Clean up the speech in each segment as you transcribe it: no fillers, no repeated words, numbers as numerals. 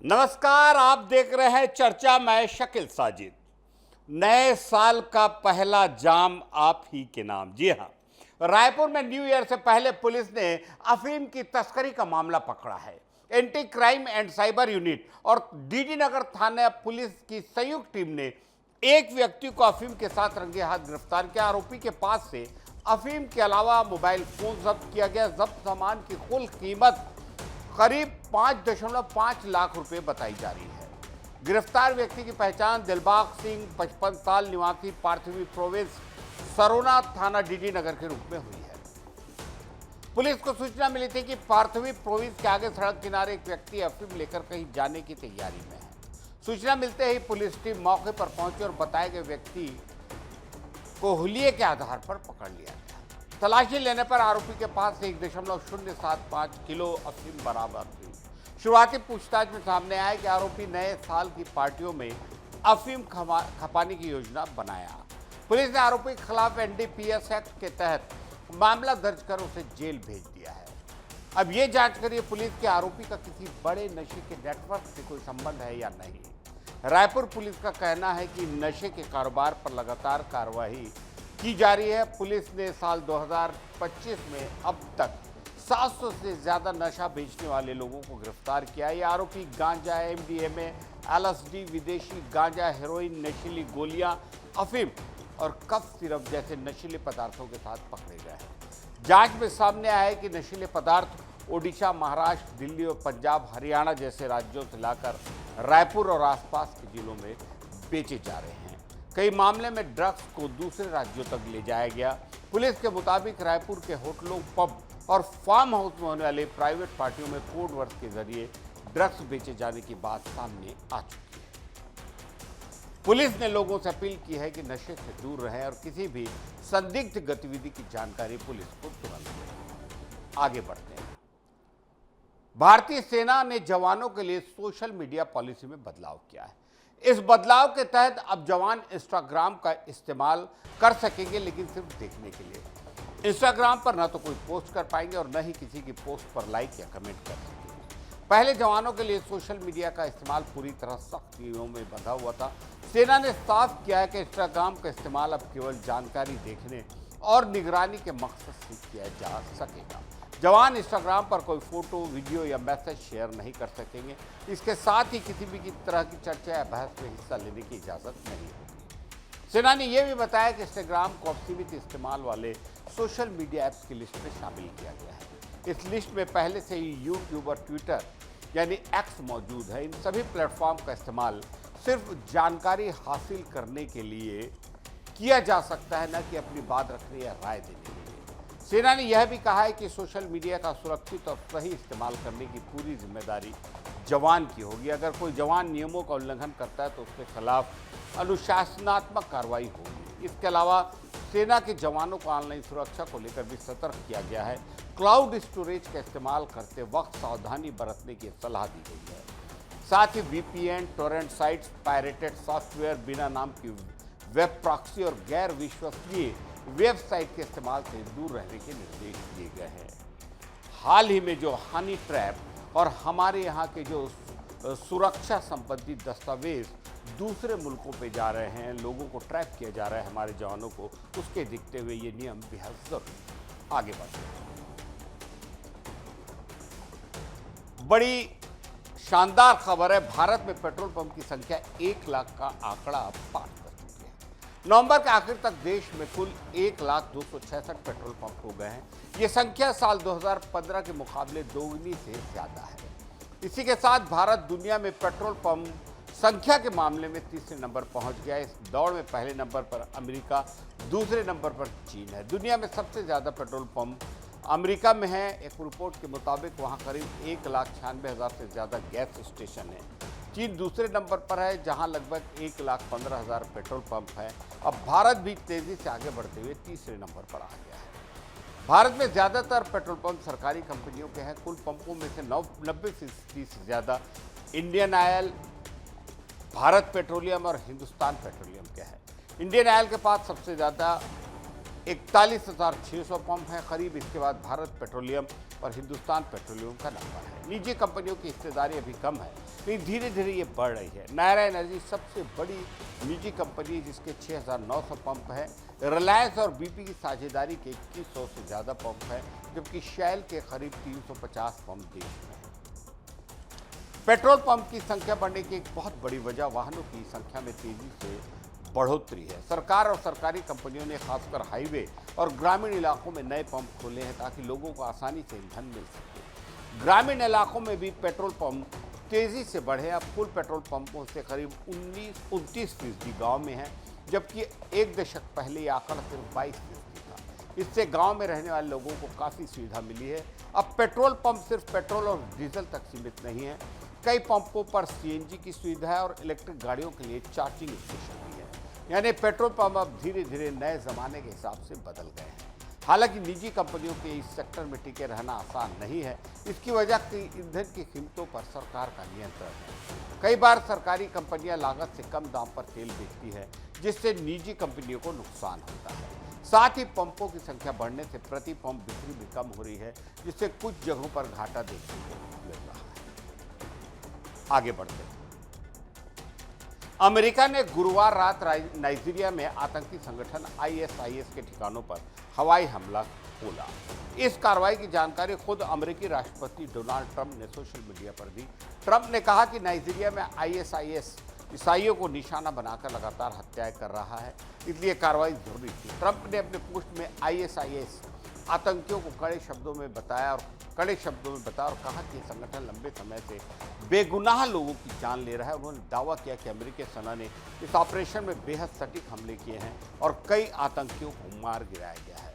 नमस्कार, आप देख रहे हैं चर्चा। मैं शकील साजिद। नए साल का पहला जाम आप ही के नाम। जी हां, रायपुर में न्यू ईयर से पहले पुलिस ने अफीम की तस्करी का मामला पकड़ा है। Anti crime and cyber unit और डीडी नगर थाना पुलिस की संयुक्त टीम ने एक व्यक्ति को अफीम के साथ रंगे हाथ गिरफ्तार किया। आरोपी के पास से अफीम के अलावा मोबाइल फोन जब्त किया गया। जब्त सामान की कुल कीमत करीब 5.5 लाख रुपए बताई जा रही है। गिरफ्तार व्यक्ति की पहचान दिलबाग सिंह 55 साल निवासी पार्थिवी प्रोविंस सरोना थाना डीडी नगर के रूप में हुई है। पुलिस को सूचना मिली थी कि पार्थिवी प्रोविंस के आगे सड़क किनारे एक व्यक्ति अफीम लेकर कहीं जाने की तैयारी में है। सूचना मिलते ही पुलिस टीम मौके पर पहुंची और बताए गए व्यक्ति को हुलिये के आधार पर पकड़ लिया गया। तलाशी लेने पर आरोपी के पास से 1.075 किलो अफीम बरामद हुई। शुरुआती पूछताछ में सामने आया कि आरोपी नए साल की पार्टियों में अफीम खपाने की योजना बनाया। पुलिस ने आरोपी के खिलाफ एनडीपीएस एक्ट के तहत मामला दर्ज कर उसे जेल भेज दिया है। अब ये जांच करिए पुलिस के आरोपी का किसी बड़े नशे के नेटवर्क से कोई संबंध है या नहीं। रायपुर पुलिस का कहना है कि नशे के कारोबार पर लगातार कार्रवाई की जा रही है। पुलिस ने साल 2025 में अब तक 700 से ज्यादा नशा बेचने वाले लोगों को गिरफ्तार किया। ये आरोपी गांजा, एमडीएमए, एलएसडी, विदेशी गांजा, हेरोइन, नशीली गोलियां, अफीम और कफ सिरप जैसे नशीले पदार्थों के साथ पकड़े गए हैं। जांच में सामने आया है कि नशीले पदार्थ ओडिशा, महाराष्ट्र, दिल्ली और पंजाब, हरियाणा जैसे राज्यों से लाकर रायपुर और आसपास के जिलों में बेचे जा रहे हैं। कई मामले में ड्रग्स को दूसरे राज्यों तक ले जाया गया। पुलिस के मुताबिक रायपुर के होटलों, पब और फार्म हाउस में होने वाले प्राइवेट पार्टियों में कोड वर्ड के जरिए ड्रग्स बेचे जाने की बात सामने आ चुकी है। पुलिस ने लोगों से अपील की है कि नशे से दूर रहें और किसी भी संदिग्ध गतिविधि की जानकारी पुलिस को तुरंत दें। आगे बढ़ते हैं। भारतीय सेना ने जवानों के लिए सोशल मीडिया पॉलिसी में बदलाव किया है। इस बदलाव के तहत अब जवान इंस्टाग्राम का इस्तेमाल कर सकेंगे, लेकिन सिर्फ देखने के लिए। इंस्टाग्राम पर न तो कोई पोस्ट कर पाएंगे और न ही किसी की पोस्ट पर लाइक या कमेंट कर सकेंगे। पहले जवानों के लिए सोशल मीडिया का इस्तेमाल पूरी तरह सख्त नियमों में बंधा हुआ था। सेना ने साफ किया है कि इंस्टाग्राम का इस्तेमाल अब केवल जानकारी देखने और निगरानी के मकसद से किया जा सकेगा। जवान इंस्टाग्राम पर कोई फोटो, वीडियो या मैसेज शेयर नहीं कर सकेंगे। इसके साथ ही किसी भी तरह की चर्चा या बहस में हिस्सा लेने की इजाज़त नहीं होगी। सेना ने यह भी बताया कि इंस्टाग्राम को अब सीमित इस्तेमाल वाले सोशल मीडिया ऐप्स की लिस्ट में शामिल किया गया है। इस लिस्ट में पहले से ही यूट्यूब और ट्विटर यानी एक्स मौजूद है। इन सभी प्लेटफॉर्म का इस्तेमाल सिर्फ जानकारी हासिल करने के लिए किया जा सकता है, न कि अपनी बात रखने या राय देने के लिए। सेना ने यह भी कहा है कि सोशल मीडिया का सुरक्षित और सही इस्तेमाल करने की पूरी जिम्मेदारी जवान की होगी। अगर कोई जवान नियमों का उल्लंघन करता है तो उसके खिलाफ अनुशासनात्मक कार्रवाई होगी। इसके अलावा सेना के जवानों को ऑनलाइन सुरक्षा को लेकर भी सतर्क किया गया है। क्लाउड स्टोरेज का इस्तेमाल करते वक्त सावधानी बरतने की सलाह दी गई है। साथ ही VPN, torrent sites, pirated software, बिना नाम की वेब प्रॉक्सी और गैर विश्वसनीय वेबसाइट के इस्तेमाल से दूर रहने के निर्देश दिए गए हैं। हाल ही में जो हनी ट्रैप और हमारे यहाँ के जो सुरक्षा संबंधी दस्तावेज दूसरे मुल्कों पे जा रहे हैं, लोगों को ट्रैप किया जा रहा है हमारे जवानों को, उसके दिखते हुए ये नियम बेहद जरूरी। आगे बढ़ते हैं। बड़ी शानदार खबर है। भारत में पेट्रोल पंप की संख्या 1 लाख का आंकड़ा पार कर चुकी है। नवंबर के आखिर तक देश में कुल 1,02,66 पेट्रोल पंप हो गए हैं। ये संख्या साल 2015 के मुकाबले दोगुनी से ज्यादा है। इसी के साथ भारत दुनिया में पेट्रोल पंप संख्या के मामले में तीसरे नंबर पहुंच गया है। इस दौड़ में पहले नंबर पर अमेरिका, दूसरे नंबर पर चीन है। दुनिया में सबसे ज्यादा पेट्रोल पंप अमेरिका में है। एक रिपोर्ट के मुताबिक वहां करीब 1,96,000 से ज्यादा गैस स्टेशन है। चीन दूसरे नंबर पर है, जहां लगभग 1,15,000 पेट्रोल पंप है। अब भारत भी तेजी से आगे बढ़ते हुए तीसरे नंबर पर आ गया है। भारत में ज्यादातर पेट्रोल पंप सरकारी कंपनियों के हैं। कुल पंपों में से 90% से ज्यादा इंडियन ऑयल, भारत पेट्रोलियम और हिंदुस्तान पेट्रोलियम के हैं। इंडियन ऑयल के पास सबसे ज्यादा 41,600 पंप हैं करीब। इसके बाद भारत पेट्रोलियम और हिंदुस्तान पेट्रोलियम का नंबर है। निजी कंपनियों की हिस्सेदारी अभी कम है, लेकिन धीरे धीरे ये बढ़ रही है। नायरा एनर्जी सबसे बड़ी निजी कंपनी है, जिसके 6,900 पंप हैं। रिलायंस और बीपी की साझेदारी के 2100 से ज़्यादा पंप हैं, जबकि शैल के करीब 350 पंप देश में हैं। पेट्रोल पंप की संख्या बढ़ने की एक बहुत बड़ी वजह वाहनों की संख्या में तेजी से बढ़ोतरी है। सरकार और सरकारी कंपनियों ने खासकर हाईवे और ग्रामीण इलाकों में नए पंप खोले हैं, ताकि लोगों को आसानी से ईंधन मिल सके। ग्रामीण इलाकों में भी पेट्रोल पंप तेजी से बढ़े। अब कुल पेट्रोल पंपों से करीब 29-29% गाँव में है, जबकि एक दशक पहले यह आंकड़ा सिर्फ 22% था। इससे गांव में रहने वाले लोगों को काफ़ी सुविधा मिली है। अब पेट्रोल पंप सिर्फ पेट्रोल और डीजल तक सीमित नहीं है। कई पंपों पर सीएनजी की सुविधा है और इलेक्ट्रिक गाड़ियों के लिए चार्जिंग स्टेशन भी है। यानी पेट्रोल पंप अब धीरे धीरे नए जमाने के हिसाब से बदल गए हैं। हालांकि निजी कंपनियों के इस सेक्टर में टिके रहना आसान नहीं है। इसकी वजह ईंधन की कीमतों पर सरकार का नियंत्रण है। कई बार सरकारी कंपनियां लागत से कम दाम पर तेल बेचती है, जिससे निजी कंपनियों को नुकसान होता है। साथ ही पंपों की संख्या बढ़ने से प्रति पंप बिक्री भी कम हो रही है, जिससे कुछ जगहों पर घाटा देखने को मिल रहा है। आगे बढ़ते हैं। अमेरिका ने गुरुवार रात नाइजीरिया में आतंकी संगठन आईएसआईएस के ठिकानों पर हवाई हमला खोला। इस कार्रवाई की जानकारी खुद अमेरिकी राष्ट्रपति डोनाल्ड ट्रंप ने सोशल मीडिया पर दी। ट्रंप ने कहा कि नाइजीरिया में आईएसआईएस ईसाइयों को निशाना बनाकर लगातार हत्याएं कर रहा है, इसलिए कार्रवाई जरूरी थी। ट्रंप ने अपने पोस्ट में आईएसआईएस आतंकियों को कड़े शब्दों में बताया और कहा कि संगठन लंबे समय से बेगुनाह लोगों की जान ले रहा है। उन्होंने दावा किया कि अमेरिकी सेना ने इस ऑपरेशन में बेहद सटीक हमले किए हैं और कई आतंकियों को मार गिराया गया है।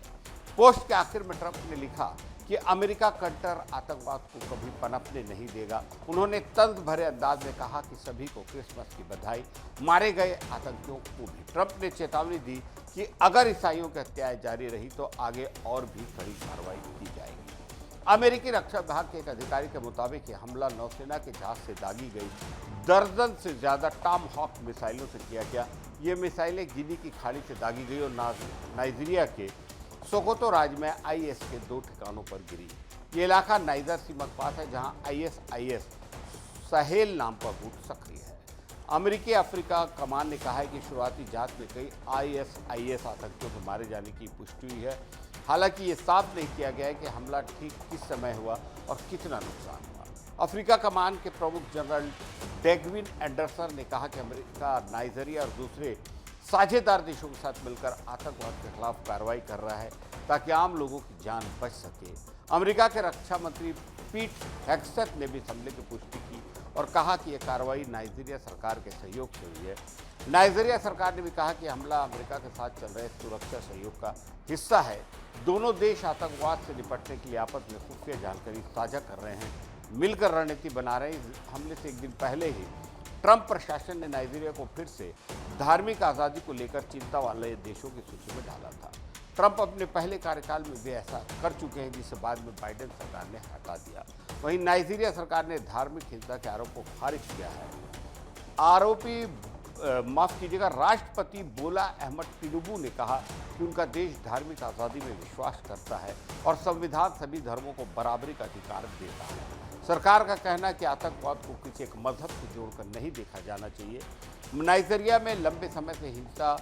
पोस्ट के आखिर में ट्रंप ने लिखा कि अमेरिका कट्टर आतंकवाद को कभी पनपने नहीं देगा। उन्होंने तंज भरे अंदाज में कहा कि सभी को क्रिसमस की बधाई। मारे गए आतंकियों को भी ट्रंप ने चेतावनी दी कि अगर ईसाइयों की हत्याएं जारी रही तो आगे और भी कड़ी कार्रवाई की जाएगी। अमेरिकी रक्षा विभाग के एक अधिकारी के मुताबिक यह हमला नौसेना के जहाज से दागी गई दर्जन से ज्यादा टॉम हॉक मिसाइलों से किया गया। ये मिसाइलें गिनी की खाड़ी से दागी गई और नाइजीरिया के सोकोतो राज्य में आईएस के 2 ठिकानों पर गिरी। ये इलाका नाइजर सीमा के पास है, जहां आईएसआईएस सहेल नाम का गुट सक्रिय है। अमेरिकी अफ्रीका कमान ने कहा है कि शुरुआती जांच में कई आईएसआईएस आतंकियों के मारे जाने की पुष्टि हुई है। हालांकि ये साफ नहीं किया गया है कि हमला ठीक किस समय हुआ और कितना नुकसान हुआ। अफ्रीका कमान के प्रमुख जनरल डेगविन एंडरसन ने कहा कि अमेरिका नाइजीरिया और दूसरे साझेदार देशों के साथ मिलकर आतंकवाद के खिलाफ कार्रवाई कर रहा है, ताकि आम लोगों की जान बच सके। अमेरिका के रक्षा मंत्री पीट हेग्सेथ ने भी इस हमले की पुष्टि की और कहा कि यह कार्रवाई नाइजीरिया सरकार के सहयोग से हुई है। नाइजीरिया सरकार ने भी कहा कि हमला अमेरिका के साथ चल रहे सुरक्षा सहयोग का हिस्सा है। दोनों देश आतंकवाद से निपटने के लिए आपस में खुफिया जानकारी साझा कर रहे हैं, मिलकर रणनीति बना रहे हैं। हमले से एक दिन पहले ही ट्रंप प्रशासन ने नाइजीरिया को फिर से धार्मिक आज़ादी को लेकर चिंता वाले देशों की सूची में डाला था। ट्रंप अपने पहले कार्यकाल में भी ऐसा कर चुके हैं, जिसे बाद में बाइडेन सरकार ने हटा दिया। वहीं नाइजीरिया सरकार ने धार्मिक हिंसा के आरोप को खारिज किया है। राष्ट्रपति बोला अहमद तिनुबू ने कहा कि उनका देश धार्मिक आज़ादी में विश्वास करता है और संविधान सभी धर्मों को बराबरी का अधिकार देता है। सरकार का कहना है कि आतंकवाद को किसी एक मजहब से जोड़कर नहीं देखा जाना चाहिए। नाइजीरिया में लंबे समय से हिंसा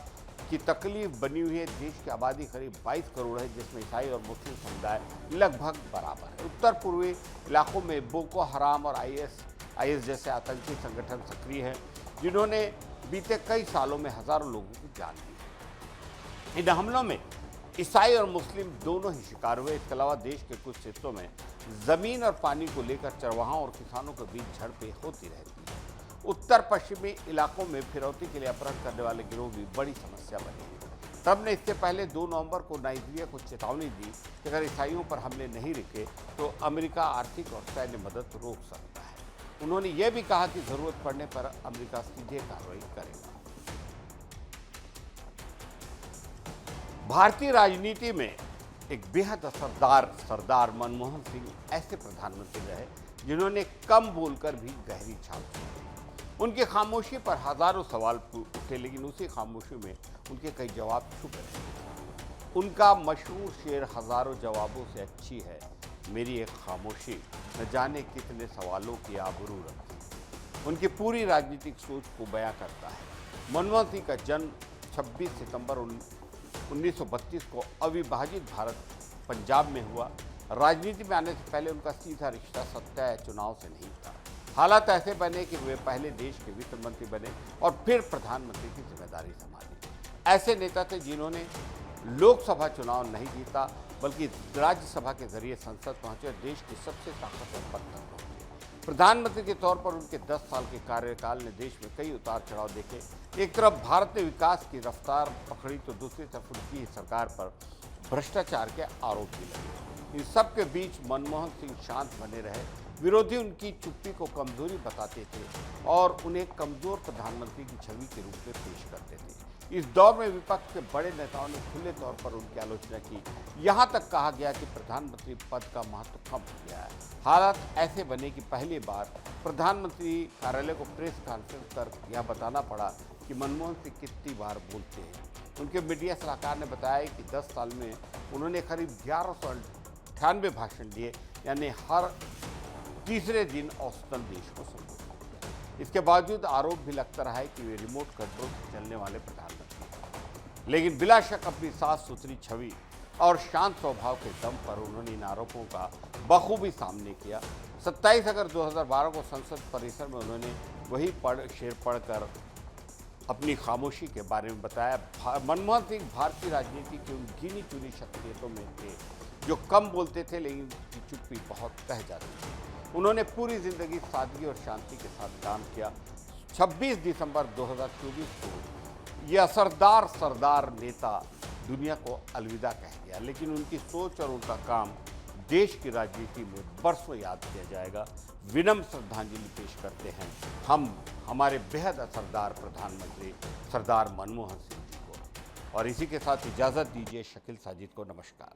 की तकलीफ बनी हुई है। देश की आबादी करीब 22 करोड़ है, जिसमें ईसाई और मुस्लिम समुदाय लगभग बराबर है। उत्तर पूर्वी इलाकों में बोको हराम और आईएस जैसे आतंकी संगठन सक्रिय हैं, जिन्होंने बीते कई सालों में हजारों लोगों की जान ली। इन हमलों में ईसाई और मुस्लिम दोनों ही शिकार हुए। इसके अलावा देश के कुछ हिस्सों में जमीन और पानी को लेकर चरवाहों और किसानों के बीच झड़पें होती रहती हैं। उत्तर पश्चिमी इलाकों में फिरौती के लिए अपहरण करने वाले गिरोह भी बड़ी समस्या बनी है। ट्रंप ने इससे पहले 2 नवंबर को नाइजीरिया को चेतावनी दी कि अगर ईसाइयों पर हमले नहीं रुके तो अमेरिका आर्थिक और सैन्य मदद रोक सकता है। उन्होंने यह भी कहा कि जरूरत पड़ने पर अमेरिका सीधे कार्रवाई करेगा। भारतीय राजनीति में एक बेहद असरदार सरदार मनमोहन सिंह ऐसे प्रधानमंत्री रहे जिन्होंने कम बोलकर भी गहरी छाप छोड़ी। उनकी खामोशी पर हजारों सवाल उठे, लेकिन उसी खामोशी में उनके कई जवाब छुपे रहे। उनका मशहूर शेर हजारों जवाबों से अच्छी है मेरी एक खामोशी, न जाने कितने सवालों की आबरू रखती। उनकी पूरी राजनीतिक सोच को बयां करता है। मनमोहन सिंह का जन्म 26 सितंबर 1932 को अविभाजित भारत पंजाब में हुआ। राजनीति में आने से पहले उनका सीधा रिश्ता सत्ता या चुनाव से नहीं था। हालात ऐसे बने कि वे पहले देश के वित्त मंत्री बने और फिर प्रधानमंत्री की जिम्मेदारी संभाली। ऐसे नेता थे जिन्होंने लोकसभा चुनाव नहीं जीता, बल्कि राज्यसभा के जरिए संसद पहुंचे और देश की सबसे ताकतवर पद तक पहुंचे। प्रधानमंत्री के तौर पर उनके 10 साल के कार्यकाल ने देश में कई उतार चढ़ाव देखे। एक तरफ भारत ने विकास की रफ्तार पकड़ी तो दूसरी तरफ उनकी सरकार पर भ्रष्टाचार के आरोप भी लगे। इन सब के बीच मनमोहन सिंह शांत बने रहे। विरोधी उनकी चुप्पी को कमजोरी बताते थे और उन्हें कमजोर प्रधानमंत्री की छवि के रूप में पेश करते थे। इस दौर में विपक्ष के बड़े नेताओं ने खुले तौर पर उनकी आलोचना की। यहाँ तक कहा गया कि प्रधानमंत्री पद का महत्व कम हो गया है। हालात ऐसे बने कि पहली बार प्रधानमंत्री कार्यालय को प्रेस कॉन्फ्रेंस कर यह बताना पड़ा कि मनमोहन सिंह कितनी बार बोलते हैं। उनके मीडिया सलाहकार ने बताया कि 10 साल में उन्होंने करीब 1198 भाषण दिए, यानी हर तीसरे दिन औसतन देश को संबोधित किया। इसके बावजूद आरोप भी लगता रहा है कि वे रिमोट कंट्रोल से चलने वाले प्रधानमंत्री, लेकिन बिला शक अपनी साफ सुथरी छवि और शांत स्वभाव के दम पर उन्होंने इन आरोपों का बखूबी सामने किया। 27 अगस्त 2012 को संसद परिसर में उन्होंने वही शेर पढ़कर अपनी खामोशी के बारे में बताया। मनमोहन सिंह भारतीय राजनीति की उन गिनी चुनी शख्सियतों में थे जो कम बोलते थे लेकिन उनकी चुप्पी बहुत कह जाती थी। उन्होंने पूरी जिंदगी सादगी और शांति के साथ काम किया। 26 दिसंबर 2024 को यह असरदार सरदार नेता दुनिया को अलविदा कह गया, लेकिन उनकी सोच और उनका काम देश की राजनीति में बरसों याद किया जाएगा। विनम्र श्रद्धांजलि पेश करते हैं हम हमारे बेहद असरदार प्रधानमंत्री सरदार मनमोहन सिंह जी को। और इसी के साथ इजाज़त दीजिए शकील साजिद को। नमस्कार।